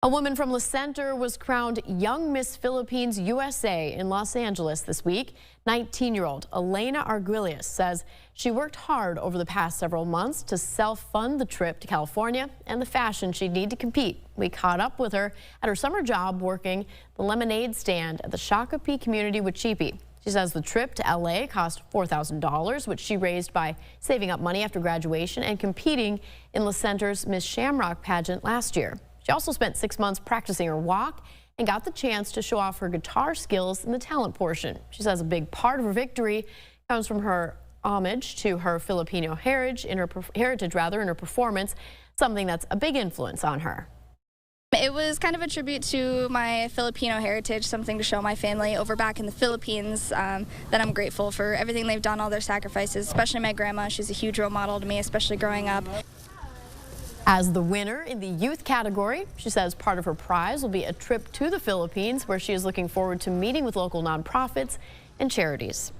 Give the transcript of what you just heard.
A woman from La Center was crowned Young Miss Philippines USA in Los Angeles this week. 19-year-old Elaina Arguelles says she worked hard over the past several months to self-fund the trip to California and the fashion she'd need to compete. We caught up with her at her summer job working the lemonade stand at the Shakopee community with Cheapy. She says the trip to LA cost $4,000, which she raised by saving up money after graduation and competing in La Center's Miss Shamrock pageant last year. She also spent 6 months practicing her walk and got the chance to show off her guitar skills in the talent portion. She says a big part of her victory comes from her homage to her Filipino heritage in her performance, something that's a big influence on her. It was kind of a tribute to my Filipino heritage, something to show my family over back in the Philippines that I'm grateful for everything they've done, all their sacrifices, especially my grandma. She's a huge role model to me, especially growing up. As the winner in the youth category, she says part of her prize will be a trip to the Philippines, where she is looking forward to meeting with local nonprofits and charities.